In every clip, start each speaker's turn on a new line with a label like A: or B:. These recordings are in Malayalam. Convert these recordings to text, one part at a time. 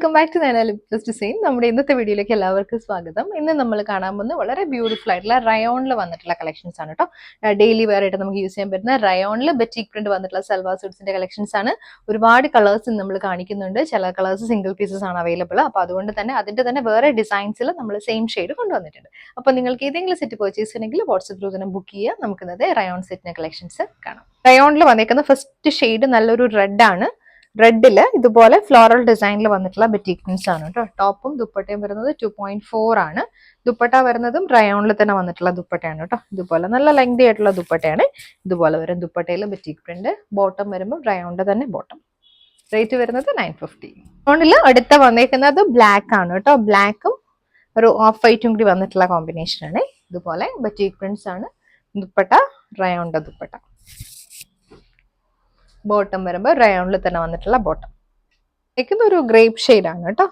A: Welcome back to Liplus design. നമ്മുടെ ഇന്നത്തെ വീഡിയോയിലേക്ക് എല്ലാവർക്കും സ്വാഗതം. ഇന്ന് നമ്മൾ കാണാൻ പോകുന്നത് വളരെ ബ്യൂട്ടിഫുൾ ആയിട്ടുള്ള റയോണിൽ വന്നിട്ടുള്ള കളക്ഷൻസ് ആണ് കേട്ടോ. ഡെയിലി വെയർ ആയിട്ട് നമുക്ക് യൂസ് ചെയ്യാൻ പറ്റുന്ന റയോണിൽ ബെറ്റിക് പ്രിന്റ് വന്നിട്ടുള്ള സൽവാർ സൂട്ട്സിന്റെ കളക്ഷൻസ് ആണ്. ഒരുപാട് കളേഴ്സ് നമ്മൾ കാണിക്കുന്നുണ്ട്. ചില കളേഴ്സ് സിംഗിൾ പീസസ് ആണ് അവൈലബിൾ. അപ്പോൾ അതുകൊണ്ട് തന്നെ അതിന്റെ തന്നെ വേറെ ഡിസൈൻസിൽ നമ്മൾ സെയിം ഷെയ്ഡ് കൊണ്ടുവന്നിട്ടുണ്ട്. അപ്പോൾ നിങ്ങൾക്ക് ഏതെങ്കിലും സെറ്റ് പർച്ചേസ് ചെയ്യണമെങ്കിൽ വാട്സ്ആപ്പ് ത്രൂ തന്നെ ബുക്ക് ചെയ്യുക. നമുക്കിന്നത് റയോൺ സെറ്റിന്റെ കളക്ഷൻസ് കാണാം. റയോണിൽ വന്നേക്കുന്ന ഫസ്റ്റ് ഷെയ്ഡ് നല്ലൊരു റെഡ് ആണ്. റെഡില് ഇതുപോലെ ഫ്ലോറൽ ഡിസൈനിൽ വന്നിട്ടുള്ള ബെറ്റിക് പ്രിന്റ്സ് ആണ് കേട്ടോ. ടോപ്പും ദുപ്പട്ടയും വരുന്നത് 2.4 ആണ്. ദുപ്പട്ട വരുന്നതും റയോണിൽ തന്നെ വന്നിട്ടുള്ള ദുപ്പട്ടയാണ് കേട്ടോ. ഇതുപോലെ നല്ല ലെങ്തി ആയിട്ടുള്ള ദുപ്പട്ടയാണ്. ഇതുപോലെ വരും ദുപ്പട്ടയിൽ ബെറ്റിക് പ്രിന്റ്. ബോട്ടം വരുമ്പോൾ റയോണിന്റെ തന്നെ ബോട്ടം. റേറ്റ് വരുന്നത് 950. റയോണിൽ അടുത്ത വന്നേക്കുന്നത് ബ്ലാക്ക് ആണ് കേട്ടോ. ബ്ലാക്കും ഒരു ഓഫ് വൈറ്റും കൂടി വന്നിട്ടുള്ള കോമ്പിനേഷൻ ആണ്. ഇതുപോലെ ബെറ്റിക് പ്രിന്റ്സ് ആണ്. ദുപ്പട്ട റയോണിന്റെ ദുപ്പട്ട. ബോട്ടം വരുമ്പോൾ റയോണിൽ തന്നെ വന്നിട്ടുള്ള ബോട്ടം. ഇതൊക്കെ ഒരു ഗ്രേപ്പ് ഷെയ്ഡ് ആണ് കേട്ടോ.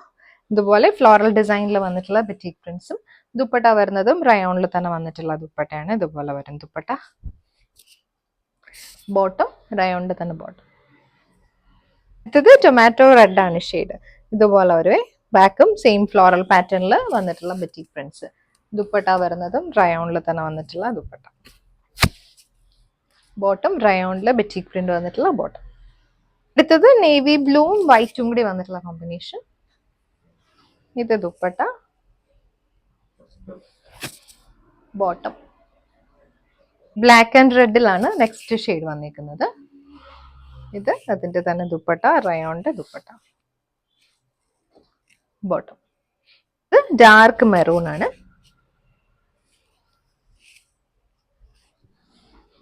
A: ഇതുപോലെ ഫ്ലോറൽ ഡിസൈനിൽ വന്നിട്ടുള്ള ബെറ്റിക് പ്രിന്റ്സും ദുപ്പട്ട വരുന്നതും റയോണിൽ തന്നെ വന്നിട്ടുള്ള ദുപ്പട്ടയാണ്. ഇതുപോലെ വരും ദുപ്പട്ട. ബോട്ടം റയോണിന്റെ തന്നെ ബോട്ടം. അടുത്തത് ടൊമാറ്റോ റെഡ് ആണ് ഷെയ്ഡ്. ഇതുപോലെ ഒരു ബാക്കും സെയിം ഫ്ലോറൽ പാറ്റേണിൽ വന്നിട്ടുള്ള ബെറ്റിക് പ്രിന്റ്സ്. ദുപ്പട്ട വരുന്നതും റയോണിൽ തന്നെ വന്നിട്ടുള്ള ദുപ്പട്ട. ബോട്ടം റയോണില് ബെറ്റിക് പ്രിന്റ് വന്നിട്ടുള്ള ബോട്ടം. അടുത്തത് നേവി ബ്ലൂവും വൈറ്റും കൂടി വന്നിട്ടുള്ള കോമ്പിനേഷൻ. ഇത് ദുപ്പട്ട, ബോട്ടം. ബ്ലാക്ക് ആൻഡ് റെഡിലാണ് നെക്സ്റ്റ് ഷെയ്ഡ് വന്നിരിക്കുന്നത്. ഇത് അതിന്റെ തന്നെ ദുപ്പട്ട, റയോണിന്റെ ദുപ്പട്ട, ബോട്ടം. ഇത് ഡാർക്ക് മെറൂൺ ആണ്.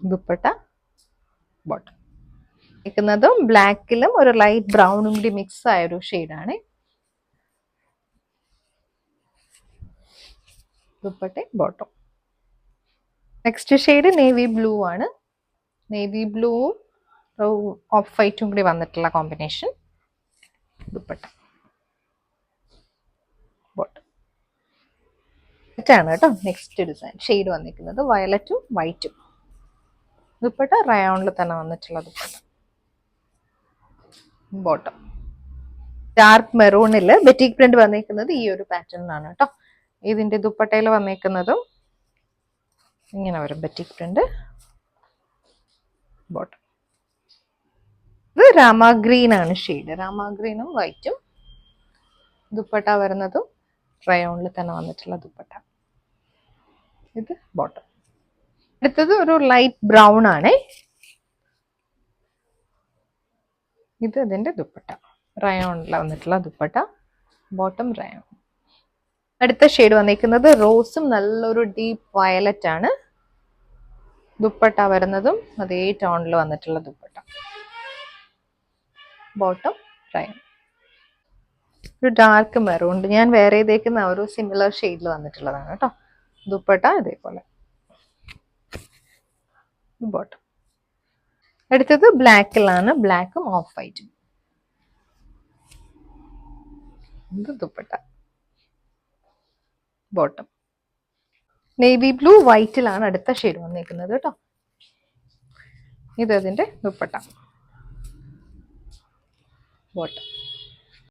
A: ദുപ്പട്ട, ബോട്ടം. ും ബ്ലാക്കിലും ഒരു ലൈറ്റ് ബ്രൗണും കൂടി മിക്സ് ആയ ഒരു ഷെയ്ഡാണ്. Dupatta, bottom. Next shade navy blue ആണ്. നേവി ബ്ലൂവും ഓഫ് വൈറ്റും കൂടി വന്നിട്ടുള്ള കോമ്പിനേഷൻ. ദുപ്പട്ട, ബോട്ടം. ആണ് കേട്ടോ. നെക്സ്റ്റ് ഡിസൈൻ ഷെയ്ഡ് വന്നിരിക്കുന്നത് വയലറ്റും വൈറ്റും. ദുപ്പട്ട റയോണിൽ തന്നെ വന്നിട്ടുള്ള ദുപ്പട്ട, ബോട്ടം. ഡാർക്ക് മെറൂണില് ബെറ്റിക് പ്രിന്റ് വന്നിരിക്കുന്നത് ഈ ഒരു പാറ്റേണിലാണ് കേട്ടോ. ഇതിന്റെ ദുപ്പട്ടയിൽ വന്നിരിക്കുന്നതും ഇങ്ങനെ വരും ബെറ്റിക് പ്രിന്റ്, ബോട്ടം. ഇത് രാമ ഗ്രീൻ ആണ് ഷെയ്ഡ്. രാമ ഗ്രീനും വൈറ്റും. ദുപ്പട്ട വരുന്നതും റയോണിൽ തന്നെ വന്നിട്ടുള്ള ദുപ്പട്ട. ഇത് ബോട്ടം. അടുത്തത് ഒരു ലൈറ്റ് ബ്രൗൺ ആണ്. ഇത് ഇതിന്റെ ദുപ്പട്ട, റയോണിൽ വന്നിട്ടുള്ള ദുപ്പട്ട, ബോട്ടം റയോൺ. അടുത്ത ഷെയ്ഡ് വന്നിരിക്കുന്നത് റോസും നല്ലൊരു ഡീപ്പ് വയലറ്റ് ആണ്. ദുപ്പട്ട വരുന്നതും അതേ ടോണിൽ വന്നിട്ടുള്ള ദുപ്പട്ട, ബോട്ടം റയോൺ. ഒരു ഡാർക്ക് മെറൂൺ ഞാൻ വേറെ ഇതേക്കുന്ന ഒരു സിമിലർ ഷെയ്ഡിൽ വന്നിട്ടുള്ളതാണ് കേട്ടോ. ദുപ്പട്ട ഇതേപോലെ, ബോട്ടം. അടുത്തത് ബ്ലാക്കിലാണ്. ബ്ലാക്കും ഓഫ് വൈറ്റും. ഇത് ദുപ്പട്ട, ബോട്ടം. നേവി ബ്ലൂ വൈറ്റിലാണ് അടുത്ത ഷെയ്ഡ് വന്നിരിക്കുന്നത് കേട്ടോ. ഇത് അതിന്റെ ദുപ്പട്ട, ബോട്ടം.